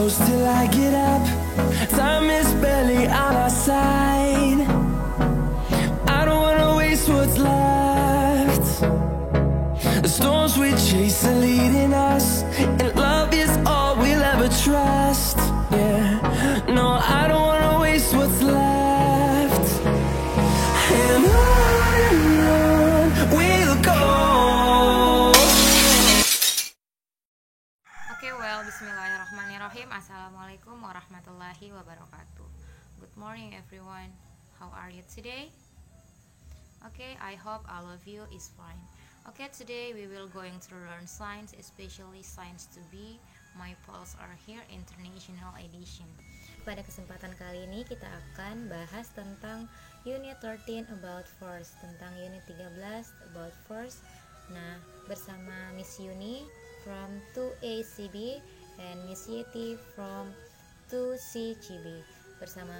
close till I get up. Time is barely on our side. I don't wanna waste what's left. The storms we chase are leading us, and love is all we'll ever trust. Yeah, no, I don't wanna waste what's left. And on we'll go. Bismillahirrahmanirrahim. Assalamualaikum warahmatullahi wabarakatuh. Good morning everyone. How are you today? Okay, I hope all of you is fine. Okay, today we will going to learn science, especially science to be. My pals are here international edition. Pada kesempatan kali ini kita akan bahas tentang unit 13 about force, tentang unit 13 about force. Nah, bersama Miss Yuni from 2ACB and Miss Yeti from 2CCB, bersama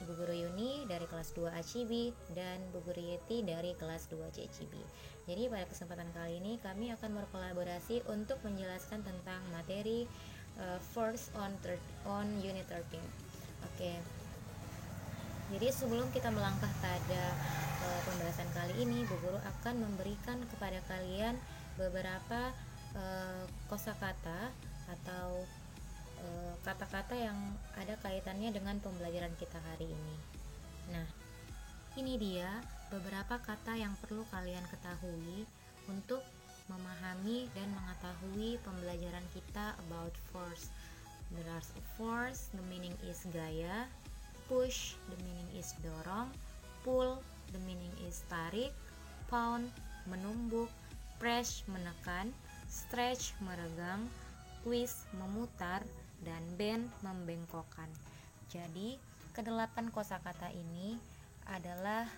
Bu Guru Yuni dari kelas 2 ACB dan Bu Guru Yeti dari kelas 2 CCB. Jadi pada kesempatan kali ini kami akan berkolaborasi untuk menjelaskan tentang materi force on unit 13. Oke. Jadi sebelum kita melangkah pada pembahasan kali ini, Bu Guru akan memberikan kepada kalian beberapa kosakata atau kata-kata yang ada kaitannya dengan pembelajaran kita hari ini. Nah, ini dia beberapa kata yang perlu kalian ketahui untuk memahami dan mengetahui pembelajaran kita about force. There are force, the meaning is gaya. Push, the meaning is dorong. Pull, the meaning is tarik. Pound, menumbuk. Press, menekan. Stretch, meregang. Twist, memutar. Dan bend, membengkokkan. Jadi, kedelapan kosakata ini adalah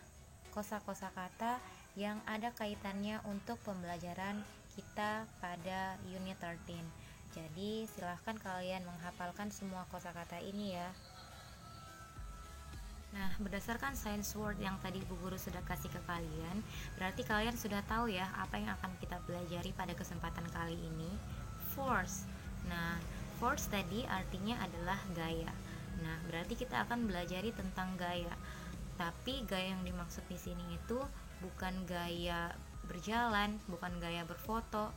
kosakata yang ada kaitannya untuk pembelajaran kita pada unit 13. Jadi, silahkan kalian menghafalkan semua kosakata ini ya. Nah, berdasarkan science word yang tadi Bu Guru sudah kasih ke kalian, berarti kalian sudah tahu ya apa yang akan kita pelajari pada kesempatan kali ini. Force. Nah, force tadi artinya adalah gaya. Nah, berarti kita akan belajari tentang gaya. Tapi gaya yang dimaksud di sini itu bukan gaya berjalan, bukan gaya berfoto,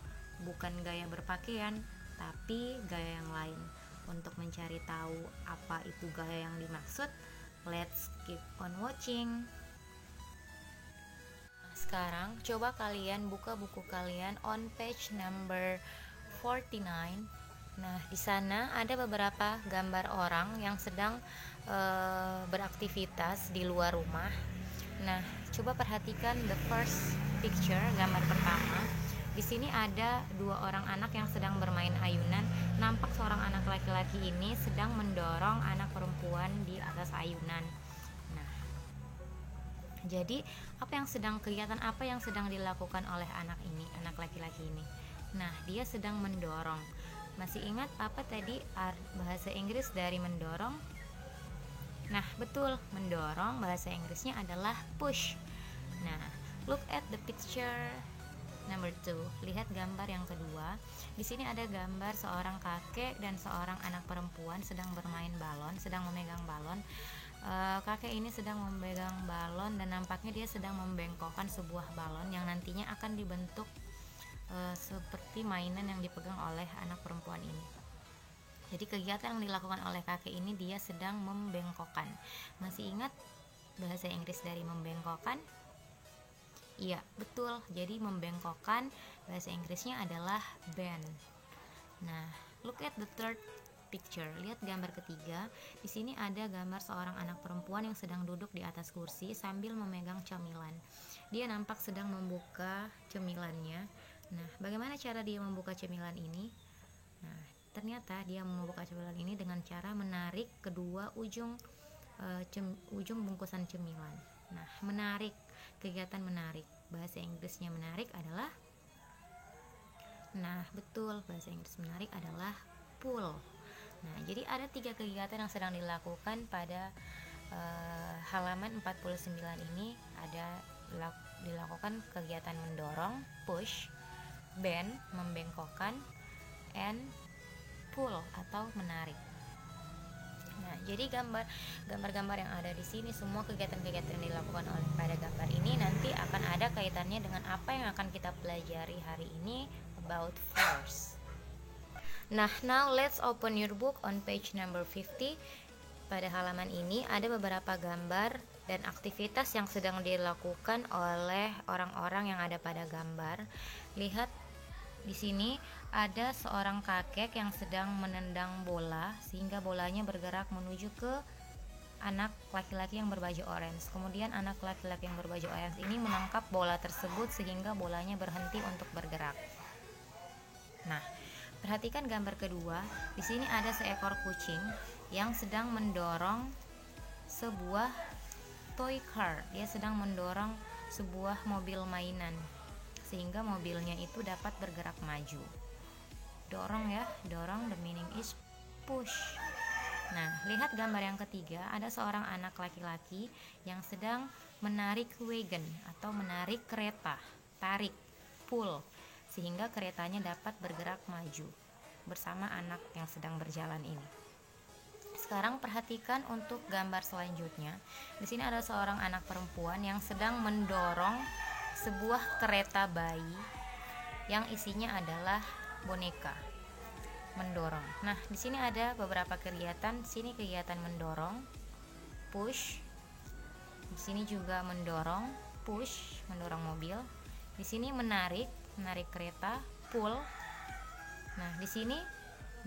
bukan gaya berpakaian, tapi gaya yang lain. Untuk mencari tahu apa itu gaya yang dimaksud, let's keep on watching. Sekarang coba kalian buka buku kalian on page number 49. Nah, di sana ada beberapa gambar orang yang sedang beraktivitas di luar rumah. Nah, coba perhatikan the first picture, gambar pertama. Di sini ada dua orang anak yang sedang bermain ayunan. Nampak seorang anak laki-laki ini sedang mendorong anak perempuan di atas ayunan. Nah, jadi apa yang sedang dilakukan oleh anak laki-laki ini? Nah, dia sedang mendorong. Masih ingat apa tadi bahasa Inggris dari mendorong? Nah, betul, mendorong bahasa Inggrisnya adalah push. Nah, look at the picture number 2. Lihat gambar yang kedua. Di sini ada gambar seorang kakek dan seorang anak perempuan sedang bermain balon, sedang memegang balon. Kakek ini sedang memegang balon dan nampaknya dia sedang membengkokkan sebuah balon yang nantinya akan dibentuk seperti mainan yang dipegang oleh anak perempuan ini. Jadi kegiatan yang dilakukan oleh kakek ini dia sedang membengkokkan. Masih ingat bahasa Inggris dari membengkokkan? Iya, betul. Jadi membengkokkan bahasa Inggrisnya adalah bend. Nah, look at the third picture. Lihat gambar ketiga. Di sini ada gambar seorang anak perempuan yang sedang duduk di atas kursi sambil memegang cemilan. Dia nampak sedang membuka cemilannya. Nah, bagaimana cara dia membuka cemilan ini? Nah, ternyata dia membuka cemilan ini dengan cara menarik kedua ujung bungkusan cemilan. Nah, menarik, kegiatan menarik. Bahasa Inggrisnya menarik adalah, nah betul, bahasa Inggris menarik adalah pull. Nah, jadi ada 3 kegiatan yang sedang dilakukan pada halaman 49 ini. Ada dilakukan kegiatan mendorong, push, bend, membengkokkan, and pull atau menarik. Nah, jadi gambar-gambar yang ada di sini, semua kegiatan-kegiatan yang dilakukan oleh pada gambar ini nanti akan ada kaitannya dengan apa yang akan kita pelajari hari ini about force. Nah, now let's open your book on page number 50. Pada halaman ini ada beberapa gambar dan aktivitas yang sedang dilakukan oleh orang-orang yang ada pada gambar. Lihat di sini ada seorang kakek yang sedang menendang bola sehingga bolanya bergerak menuju ke anak laki-laki yang berbaju orange. Kemudian anak laki-laki yang berbaju orange ini menangkap bola tersebut sehingga bolanya berhenti untuk bergerak. Nah, perhatikan gambar kedua. Di sini ada seekor kucing yang sedang mendorong sebuah toy car. Dia sedang mendorong sebuah mobil mainan sehingga mobilnya itu dapat bergerak maju. Dorong ya, dorong, the meaning is push. Nah, lihat gambar yang ketiga, ada seorang anak laki-laki yang sedang menarik wagon atau menarik kereta, tarik, pull, sehingga keretanya dapat bergerak maju bersama anak yang sedang berjalan ini. Sekarang perhatikan untuk gambar selanjutnya. Di sini ada seorang anak perempuan yang sedang mendorong sebuah kereta bayi yang isinya adalah boneka. Mendorong. Nah, di sini ada beberapa kegiatan. Sini kegiatan mendorong, push. Di sini juga mendorong, push, mendorong mobil. Di sini menarik kereta, pull. Nah, di sini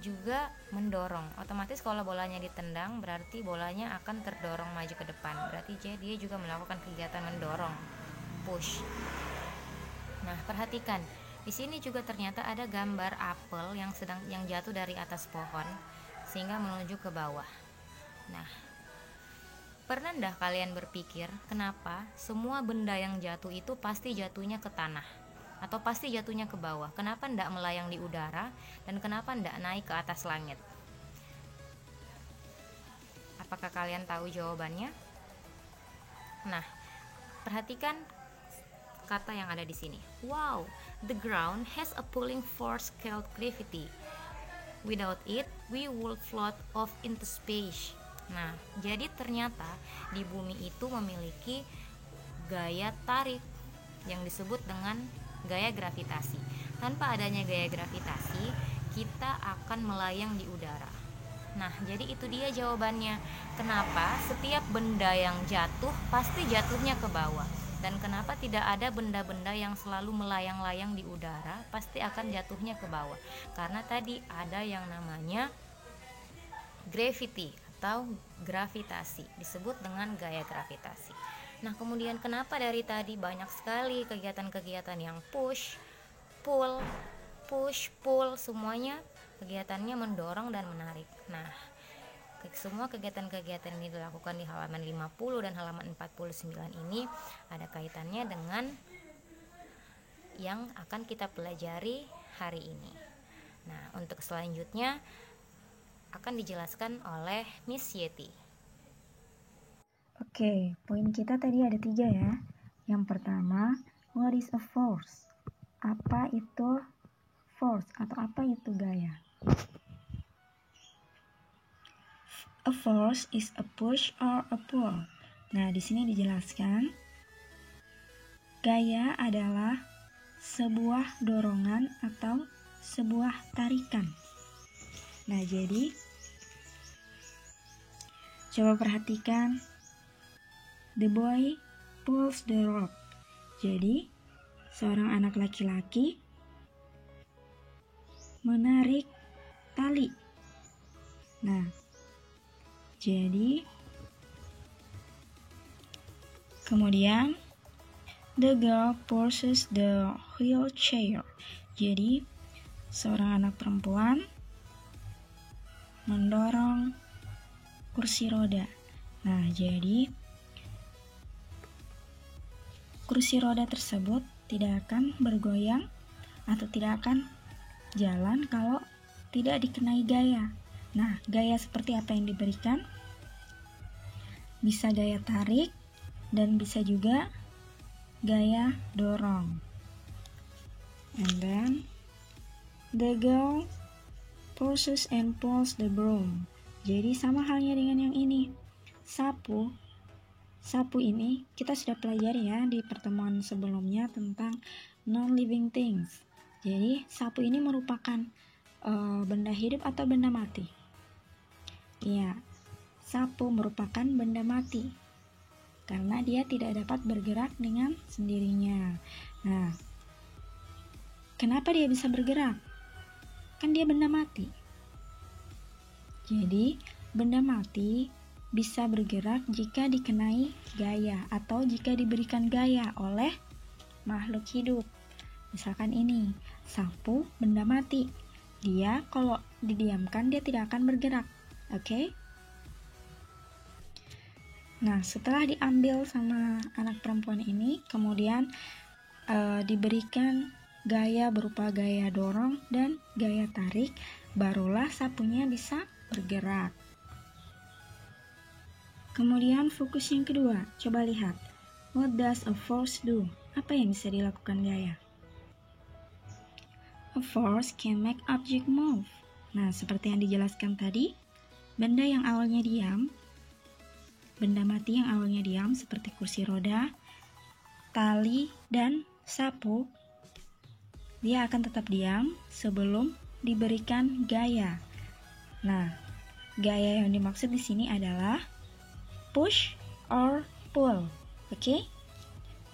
juga mendorong. Otomatis kalau bolanya ditendang berarti bolanya akan terdorong maju ke depan. Berarti dia juga melakukan kegiatan mendorong, push. Nah, perhatikan. Di sini juga ternyata ada gambar apel yang jatuh dari atas pohon sehingga menuju ke bawah. Nah, pernah enggak kalian berpikir kenapa semua benda yang jatuh itu pasti jatuhnya ke tanah atau pasti jatuhnya ke bawah? Kenapa enggak melayang di udara dan kenapa enggak naik ke atas langit? Apakah kalian tahu jawabannya? Nah, perhatikan kata yang ada di sini. Wow, the ground has a pulling force called gravity. Without it, we would float off into space. Nah, jadi ternyata di bumi itu memiliki gaya tarik yang disebut dengan gaya gravitasi. Tanpa adanya gaya gravitasi, kita akan melayang di udara. Nah, jadi itu dia jawabannya. Kenapa setiap benda yang jatuh pasti jatuhnya ke bawah? Dan kenapa tidak ada benda-benda yang selalu melayang-layang di udara pasti akan jatuhnya ke bawah? Karena tadi ada yang namanya gravity atau gravitasi, disebut dengan gaya gravitasi. Nah, kemudian kenapa dari tadi banyak sekali kegiatan-kegiatan yang push, pull, semuanya kegiatannya mendorong dan menarik. Nah, semua kegiatan-kegiatan ini dilakukan di halaman 50 dan halaman 49 ini ada kaitannya dengan yang akan kita pelajari hari ini. Nah, untuk selanjutnya akan dijelaskan oleh Miss Yeti. Oke, poin kita tadi ada 3 ya. Yang pertama, what is a force? Apa itu force atau apa itu gaya? A force is a push or a pull. Nah, di sini dijelaskan gaya adalah sebuah dorongan atau sebuah tarikan. Nah, jadi coba perhatikan. The boy pulls the rope. Jadi, seorang anak laki-laki menarik tali. Nah, jadi kemudian the girl pushes the wheelchair. Jadi, seorang anak perempuan mendorong kursi roda. Nah, jadi kursi roda tersebut tidak akan bergoyang atau tidak akan jalan kalau tidak dikenai gaya. Nah, gaya seperti apa yang diberikan? Bisa gaya tarik dan bisa juga gaya dorong. And then the girl pushes and pulls the broom. Jadi sama halnya dengan yang ini. Sapu ini kita sudah pelajari ya di pertemuan sebelumnya tentang non-living things. Jadi sapu ini merupakan benda hidup atau benda mati? Iya, sapu merupakan benda mati karena dia tidak dapat bergerak dengan sendirinya. Nah, kenapa dia bisa bergerak? Kan dia benda mati. Jadi, benda mati bisa bergerak jika dikenai gaya atau jika diberikan gaya oleh makhluk hidup. Misalkan ini, sapu benda mati. Dia kalau didiamkan dia tidak akan bergerak. Oke? Nah, setelah diambil sama anak perempuan ini, kemudian diberikan gaya berupa gaya dorong dan gaya tarik, barulah sapunya bisa bergerak. Kemudian fokus yang kedua, coba lihat. What does a force do? Apa yang bisa dilakukan gaya? A force can make object move. Nah, seperti yang dijelaskan tadi, benda yang awalnya diam, benda mati yang awalnya diam seperti kursi roda, tali, dan sapu, dia akan tetap diam sebelum diberikan gaya. Nah, gaya yang dimaksud di sini adalah push or pull. Oke?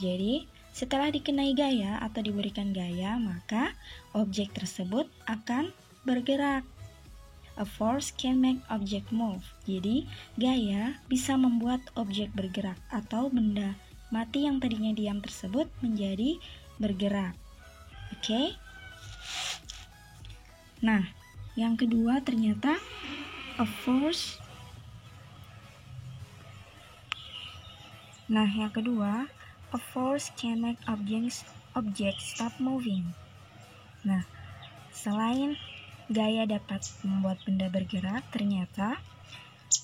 Jadi, setelah dikenai gaya atau diberikan gaya, maka objek tersebut akan bergerak. A force can make object move. Jadi, gaya bisa membuat objek bergerak atau benda mati yang tadinya diam tersebut menjadi bergerak. Oke? Nah, yang kedua ternyata a force. Nah, yang kedua, a force can make objects stop moving. Nah, selain gaya dapat membuat benda bergerak, ternyata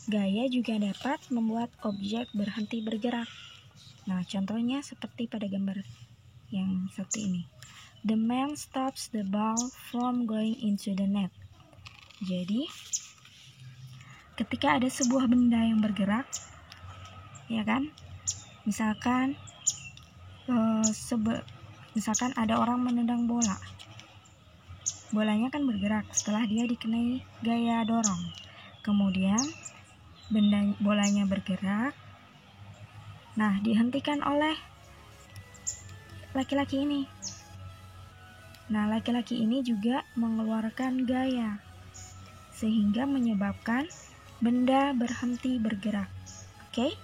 gaya juga dapat membuat objek berhenti bergerak. Nah, contohnya seperti pada gambar yang satu ini. The man stops the ball from going into the net. Jadi, ketika ada sebuah benda yang bergerak, ya kan? Misalkan ada orang menendang bola. Bolanya kan bergerak setelah dia dikenai gaya dorong. Kemudian bolanya bergerak. Nah, dihentikan oleh laki-laki ini. Nah, laki-laki ini juga mengeluarkan gaya sehingga menyebabkan benda berhenti bergerak. Oke?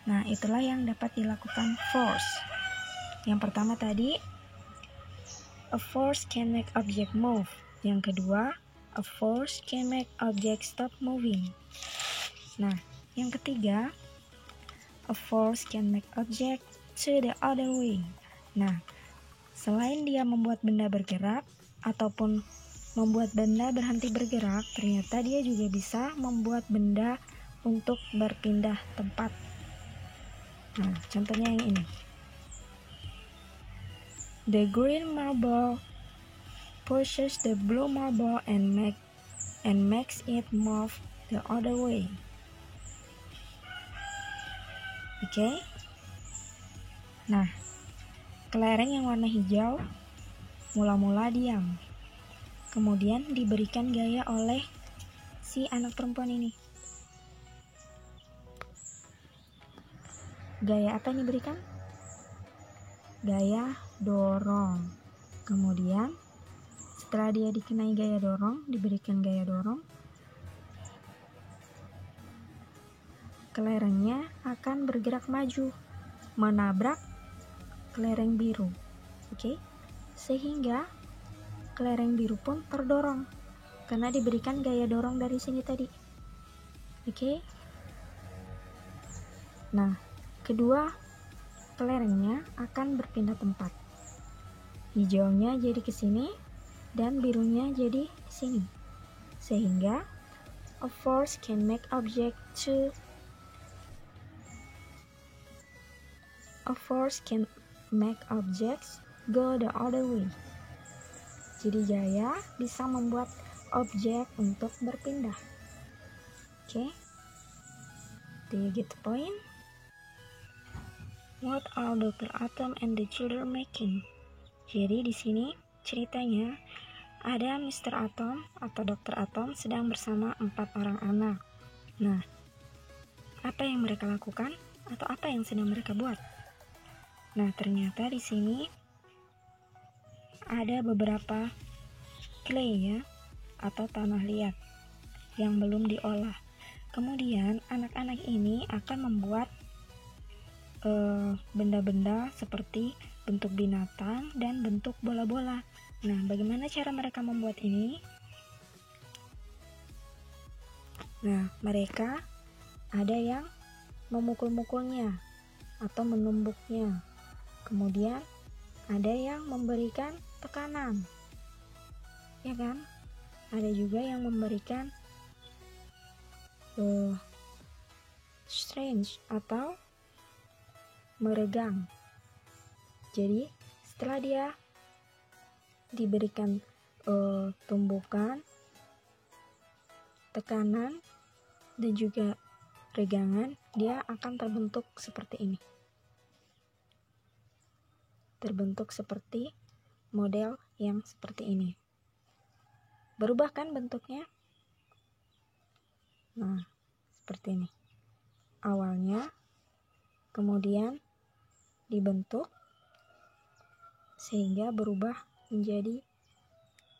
Nah, itulah yang dapat dilakukan force. Yang pertama tadi, a force can make object move. Yang kedua, a force can make object stop moving. Nah, yang ketiga, a force can make object to the other way. Nah, selain dia membuat benda bergerak ataupun membuat benda berhenti bergerak, ternyata dia juga bisa membuat benda untuk berpindah tempat. Nah, contohnya yang ini. The green marble pushes the blue marble and makes it move the other way. Oke? Nah, kelereng yang warna hijau mula-mula diam. Kemudian diberikan gaya oleh si anak perempuan ini. Gaya apa yang diberikan? Gaya dorong. Kemudian setelah dia dikenai gaya dorong, diberikan gaya dorong, kelerengnya akan bergerak maju menabrak kelereng biru. Oke? Sehingga kelereng biru pun terdorong karena diberikan gaya dorong dari sini tadi. Oke? Nah, kedua kelerengnya akan berpindah tempat. Hijaunya jadi ke sini dan birunya jadi ke sini. Sehingga a force can make objects go the other way. Jadi gaya bisa membuat objek untuk berpindah. Okay? Do you get the point? What are Dr. Atom and the children making? Jadi di sini ceritanya ada Mr. Atom atau Dr. Atom sedang bersama 4 orang anak. Nah, apa yang mereka lakukan atau apa yang sedang mereka buat? Nah, ternyata di sini ada beberapa clay ya, atau tanah liat yang belum diolah. Kemudian anak-anak ini akan membuat benda-benda seperti bentuk binatang dan bentuk bola-bola. Nah, bagaimana cara mereka membuat ini? Nah, mereka ada yang memukul-mukulnya atau menumbuknya. Kemudian ada yang memberikan tekanan, ya kan? Ada juga yang memberikan strange atau meregang. Jadi setelah dia diberikan tumbukan, tekanan, dan juga regangan, dia akan terbentuk seperti ini. Terbentuk seperti model yang seperti ini. Berubah kan bentuknya? Nah, seperti ini. Awalnya, kemudian dibentuk sehingga berubah menjadi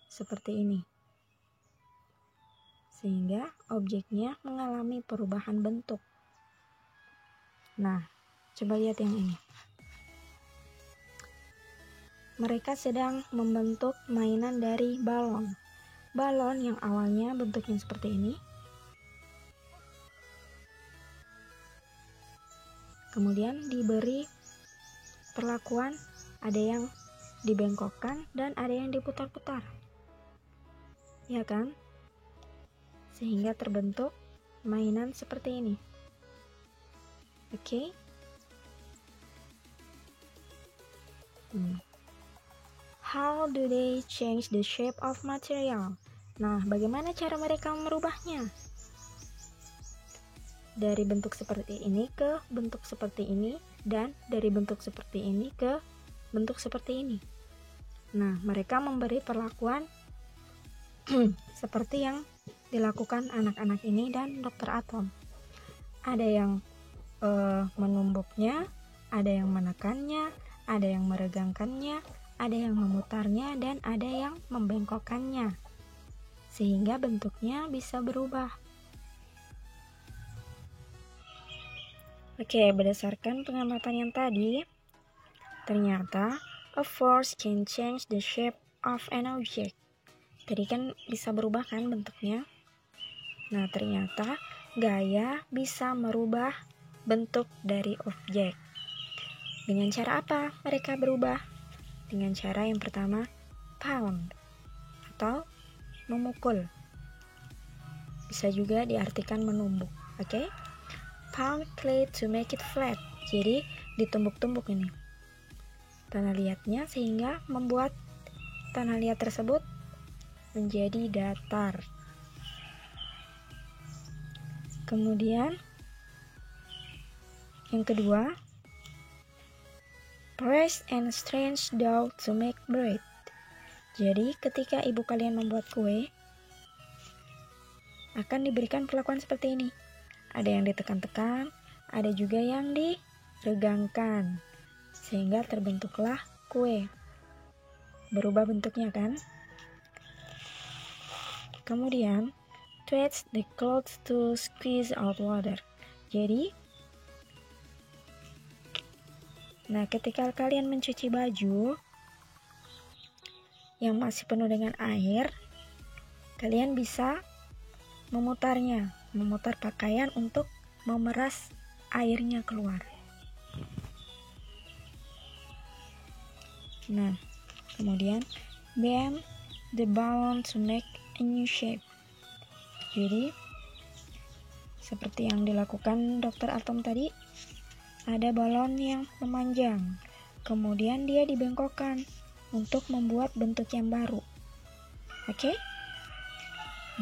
seperti ini. Sehingga objeknya mengalami perubahan bentuk. Nah, coba lihat yang ini. Mereka sedang membentuk mainan dari balon. Balon yang awalnya bentuknya seperti ini. Kemudian diberi perlakuan, ada yang dibengkokkan dan ada yang diputar-putar. Ya kan? Sehingga terbentuk mainan seperti ini. Oke? How do they change the shape of material? Nah, bagaimana cara mereka merubahnya? Dari bentuk seperti ini ke bentuk seperti ini, dan dari bentuk seperti ini ke bentuk seperti ini. Nah, mereka memberi perlakuan seperti yang dilakukan anak-anak ini dan Dr. Atom. Ada yang menumbuknya, ada yang menekannya, ada yang meregangkannya, ada yang memutarnya, dan ada yang membengkokkannya, sehingga bentuknya bisa berubah. Oke, berdasarkan pengamatan yang tadi, ternyata a force can change the shape of an object. Tadi kan bisa berubah kan bentuknya? Nah, ternyata gaya bisa merubah bentuk dari objek. Dengan cara apa mereka berubah? Dengan cara yang pertama, pound atau memukul. Bisa juga diartikan menumbuk, oke? Pound clay to make it flat. Jadi ditumbuk-tumbuk ini tanah liatnya sehingga membuat tanah liat tersebut menjadi datar. Kemudian yang kedua, press and strain dough to make bread. Jadi ketika ibu kalian membuat kue, akan diberikan perlakuan seperti ini. Ada yang ditekan-tekan, ada juga yang diregangkan, sehingga terbentuklah kue. Berubah bentuknya kan? Kemudian, twist the cloth to squeeze out water. Jadi, nah ketika kalian mencuci baju yang masih penuh dengan air, kalian bisa memutar pakaian untuk memeras airnya keluar. Nah, kemudian bend the balloon to make a new shape. Jadi, seperti yang dilakukan Dr. Atom tadi, ada balon yang memanjang, kemudian dia dibengkokkan untuk membuat bentuk yang baru. Oke?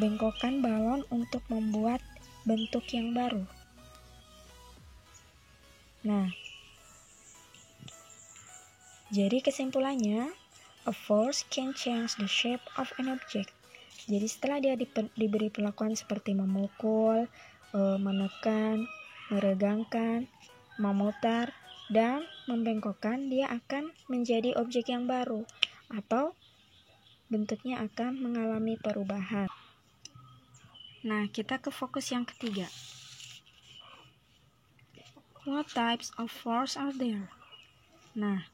Bengkokkan balon untuk membuat bentuk yang baru. Nah, jadi kesimpulannya, a force can change the shape of an object. Jadi setelah dia diberi perlakuan seperti memukul, menekan, meregangkan, memutar, dan membengkokkan, dia akan menjadi objek yang baru atau bentuknya akan mengalami perubahan. Nah, kita ke fokus yang ketiga. What types of force are there? Nah,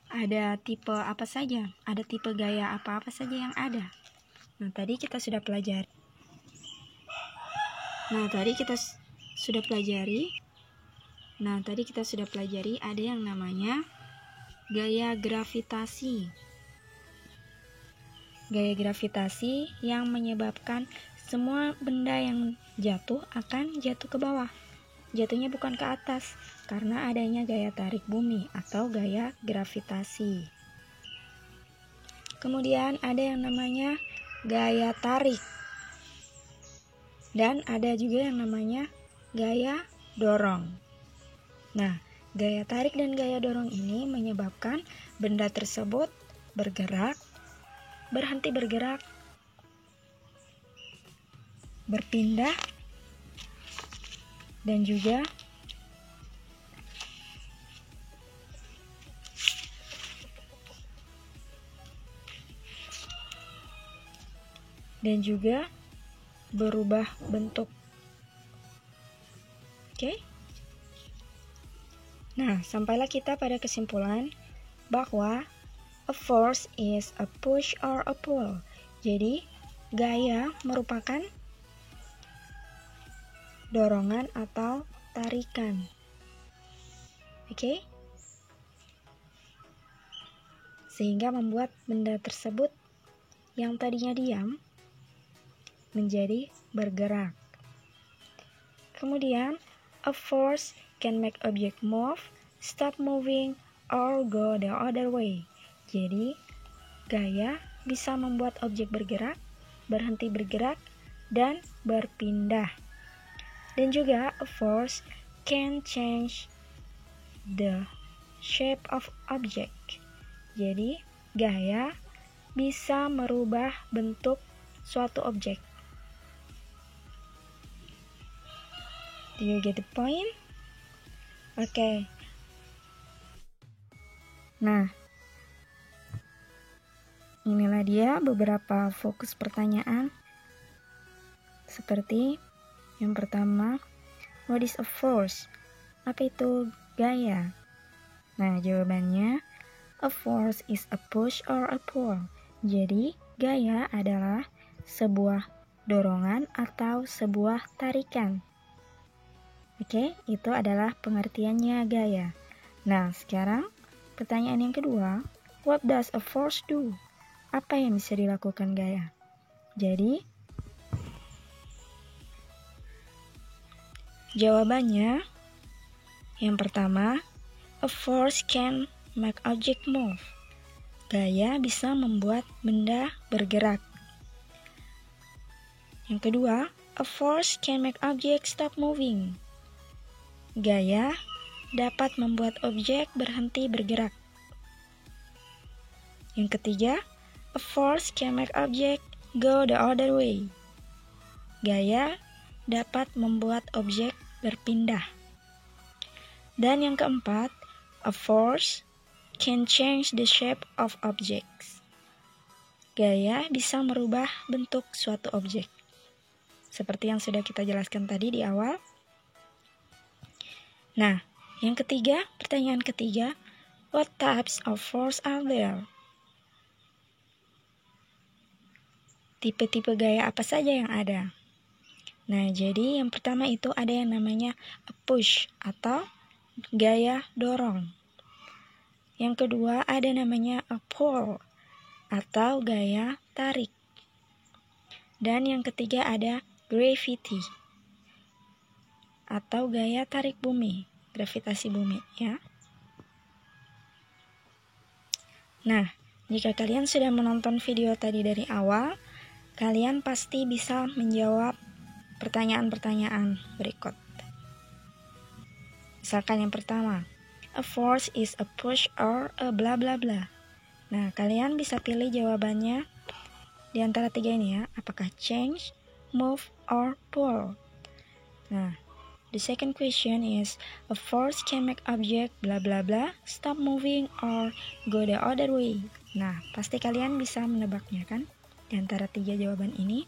ada tipe apa saja? Ada tipe gaya apa-apa saja yang ada? Nah, tadi kita sudah pelajari. Ada yang namanya gaya gravitasi. Gaya gravitasi yang menyebabkan semua benda yang jatuh akan jatuh ke bawah. Jatuhnya bukan ke atas karena adanya gaya tarik bumi atau gaya gravitasi. Kemudian ada yang namanya gaya tarik, dan ada juga yang namanya gaya dorong. Nah, gaya tarik dan gaya dorong ini menyebabkan benda tersebut bergerak, berhenti bergerak, berpindah, dan juga berubah bentuk. Oke? Nah, sampailah kita pada kesimpulan bahwa a force is a push or a pull. Jadi, gaya merupakan dorongan atau tarikan. Oke? Sehingga membuat benda tersebut yang tadinya diam menjadi bergerak. Kemudian, a force can make object move, stop moving, or go the other way. Jadi, gaya bisa membuat objek bergerak, berhenti bergerak, dan berpindah. Dan juga, a force can change the shape of object. Jadi, gaya bisa merubah bentuk suatu objek. Do you get the point? Oke. Nah, inilah dia beberapa fokus pertanyaan. Seperti yang pertama, what is a force? Apa itu gaya? Nah, jawabannya, a force is a push or a pull. Jadi, gaya adalah sebuah dorongan atau sebuah tarikan. Oke, itu adalah pengertiannya gaya. Nah, sekarang pertanyaan yang kedua, what does a force do? Apa yang bisa dilakukan gaya? Jadi, jawabannya, yang pertama, a force can make object move. Gaya bisa membuat benda bergerak. Yang kedua, a force can make object stop moving. Gaya dapat membuat objek berhenti bergerak. Yang ketiga, a force can make object go the other way. Gaya dapat membuat objek berpindah. Dan yang keempat, a force can change the shape of objects. Gaya bisa merubah bentuk suatu objek. Seperti yang sudah kita jelaskan tadi di awal. Nah, yang ketiga, pertanyaan ketiga, what types of force are there? Tipe-tipe gaya apa saja yang ada? Nah, jadi yang pertama itu ada yang namanya a push atau gaya dorong. Yang kedua ada namanya a pull atau gaya tarik. Dan yang ketiga ada gravity atau gaya tarik bumi, gravitasi bumi, ya. Nah, jika kalian sudah menonton video tadi dari awal, kalian pasti bisa menjawab pertanyaan-pertanyaan berikut. Misalkan yang pertama, a force is a push or a bla bla bla. Nah, kalian bisa pilih jawabannya di antara tiga ini ya, apakah change, move, or pull. Nah, the second question is, a force can make object bla bla bla stop moving or go the other way. Nah, pasti kalian bisa menebaknya kan di antara tiga jawaban ini.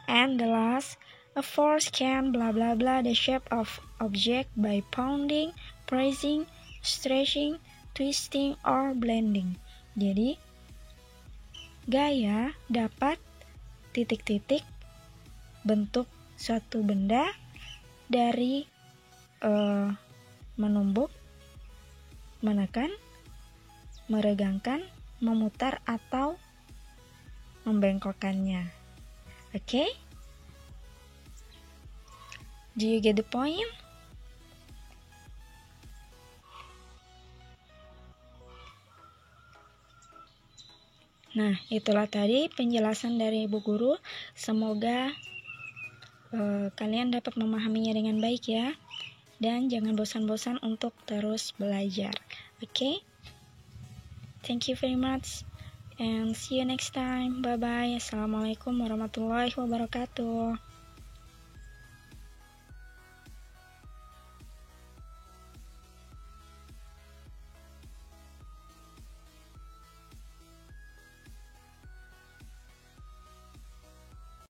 And the last, a force can bla bla bla the shape of object by pounding, pressing, stretching, twisting, or blending. Jadi, gaya dapat titik-titik bentuk suatu benda dari menumbuk, menekan, meregangkan, memutar, atau membengkokkannya. Okay? Do you get the point? Nah, itulah tadi penjelasan dari Ibu Guru. Semoga kalian dapat memahaminya dengan baik ya. Dan jangan bosan-bosan untuk terus belajar. Okay? Thank you very much. And see you next time. Bye-bye. Assalamualaikum warahmatullahi wabarakatuh.